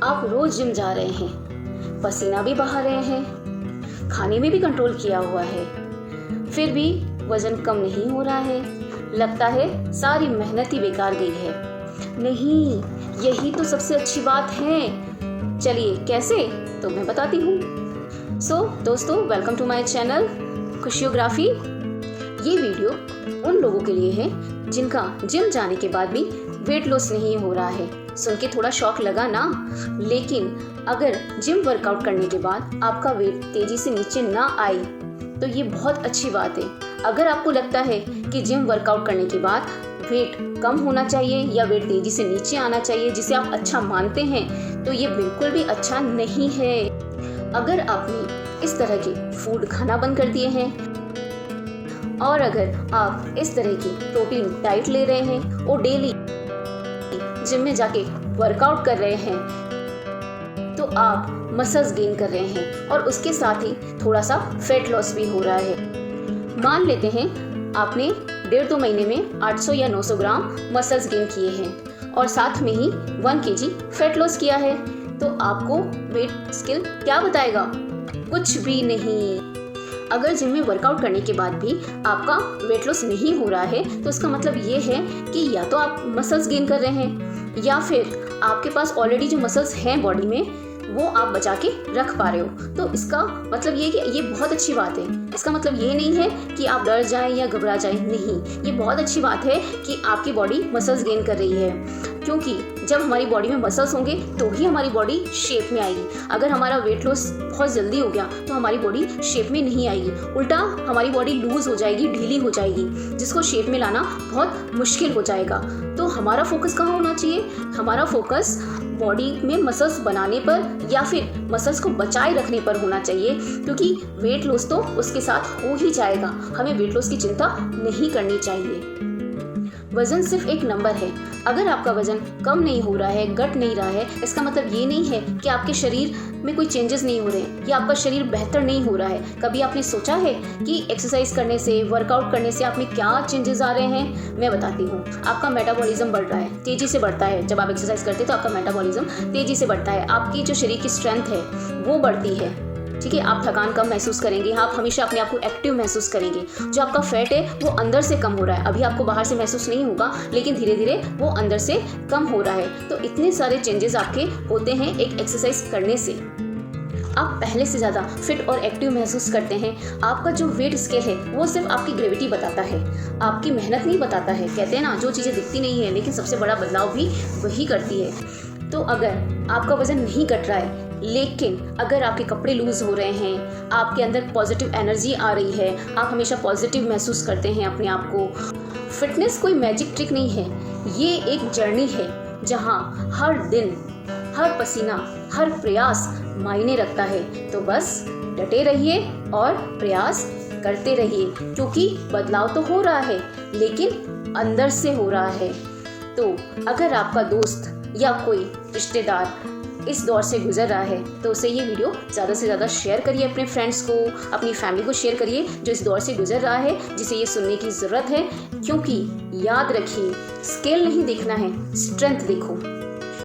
आप रोज जिम जा रहे हैं, पसीना भी बहा रहे हैं, खाने में भी कंट्रोल किया हुआ है, फिर भी वजन कम नहीं हो रहा है, लगता है सारी मेहनत ही बेकार गई है। नहीं, यही तो सबसे अच्छी बात है। चलिए कैसे, तो मैं बताती हूँ। दोस्तों, वेलकम टू माय चैनल खुशियोग्राफी। ये वीडियो उन लोगों के लिए है जिनका जिम जाने के बाद भी वेट लॉस नहीं हो रहा है। सुन के थोड़ा शॉक लगा ना, लेकिन अगर जिम वर्कआउट करने के बाद आपका वेट तेजी से नीचे ना आए तो ये बहुत अच्छी बात है। अगर आपको लगता है कि जिम वर्कआउट करने के बाद वेट कम होना चाहिए या वेट तेजी से नीचे आना चाहिए, जिसे आप अच्छा मानते हैं, तो ये बिल्कुल भी अच्छा नहीं है। अगर आपने इस तरह के फूड खाना बंद कर दिए हैं और अगर आप इस तरह की प्रोटीन डाइट ले रहे हैं और डेली जिम में जाके वर्कआउट कर रहे हैं, तो आप मसल्स गेन कर रहे हैं और उसके साथ ही थोड़ा सा फैट लॉस भी हो रहा है। मान लेते हैं आपने 1.5-2 महीने में 800 या 900 ग्राम मसल्स गेन किए हैं और साथ में ही 1 kg फैट लॉस किया है, तो आपको वेट स्केल क्या बताएगा? कुछ भी नहीं। अगर जिम में वर्कआउट करने के बाद भी आपका वेट लॉस नहीं हो रहा है, तो इसका मतलब ये है कि या तो आप मसल्स गेन कर रहे हैं या फिर आपके पास ऑलरेडी जो मसल्स हैं बॉडी में वो आप बचा के रख पा रहे हो। तो इसका मतलब ये कि ये बहुत अच्छी बात है। इसका मतलब ये नहीं है कि आप डर जाएं या घबरा जाएं, नहीं, ये बहुत अच्छी बात है कि आपकी बॉडी मसल्स गेन कर रही है, क्योंकि जब हमारी बॉडी में मसल्स होंगे तो ही हमारी बॉडी शेप में आएगी। अगर हमारा वेट लॉस बहुत जल्दी हो गया तो हमारी बॉडी शेप में नहीं आएगी, उल्टा हमारी बॉडी लूज हो जाएगी, ढीली हो जाएगी, जिसको शेप में लाना बहुत मुश्किल हो जाएगा। तो हमारा फोकस कहाँ होना चाहिए? हमारा फोकस बॉडी में मसल्स बनाने पर या फिर मसल्स को बचाए रखने पर होना चाहिए, क्योंकि वेट लॉस तो उसके साथ हो ही जाएगा। हमें वेट लॉस की चिंता नहीं करनी चाहिए। वजन सिर्फ एक नंबर है। अगर आपका वजन कम नहीं हो रहा है, घट नहीं रहा है, इसका मतलब ये नहीं है कि आपके शरीर में कोई चेंजेस नहीं हो रहे हैं या आपका शरीर बेहतर नहीं हो रहा है। कभी आपने सोचा है कि एक्सरसाइज करने से, वर्कआउट करने से आप में क्या चेंजेस आ रहे हैं? मैं बताती हूँ। आपका मेटाबॉलिज्म बढ़ रहा है, तेजी से बढ़ता है। जब आप एक्सरसाइज करते हैं तो आपका मेटाबॉलिज्म तेजी से बढ़ता है, आपकी जो शरीर की स्ट्रेंथ है वो बढ़ती है। ठीक है, आप थकान कम महसूस करेंगे, आप हमेशा अपने आप को एक्टिव महसूस करेंगे। जो आपका फैट है वो अंदर से कम हो रहा है। अभी आपको बाहर से महसूस नहीं होगा, लेकिन धीरे धीरे वो अंदर से कम हो रहा है। तो इतने सारे चेंजेस आपके होते हैं एक एक्सरसाइज करने से। आप पहले से ज़्यादा फिट और एक्टिव महसूस करते हैं। आपका जो वेट स्केल है वो सिर्फ आपकी ग्रेविटी बताता है, आपकी मेहनत नहीं बताता है। कहते हैं ना, जो चीज़ें दिखती नहीं है लेकिन सबसे बड़ा बदलाव भी वही करती है। तो अगर आपका वजन नहीं घट रहा है, लेकिन अगर आपके कपड़े लूज हो रहे हैं, आपके अंदर पॉजिटिव एनर्जी आ रही है, आप हमेशा पॉजिटिव महसूस करते हैं अपने आप को। फिटनेस कोई मैजिक ट्रिक नहीं है, ये एक जर्नी है जहाँ हर दिन, हर पसीना, हर प्रयास मायने रखता है। तो बस डटे रहिए और प्रयास करते रहिए, क्योंकि बदलाव तो हो रहा है लेकिन अंदर से हो रहा है। तो अगर आपका दोस्त या कोई रिश्तेदार इस दौर से गुजर रहा है तो उसे ये वीडियो ज़्यादा से ज़्यादा शेयर करिए, अपने फ्रेंड्स को, अपनी फैमिली को शेयर करिए जो इस दौर से गुजर रहा है, जिसे ये सुनने की ज़रूरत है। क्योंकि याद रखिए, स्केल नहीं देखना है, स्ट्रेंथ देखो।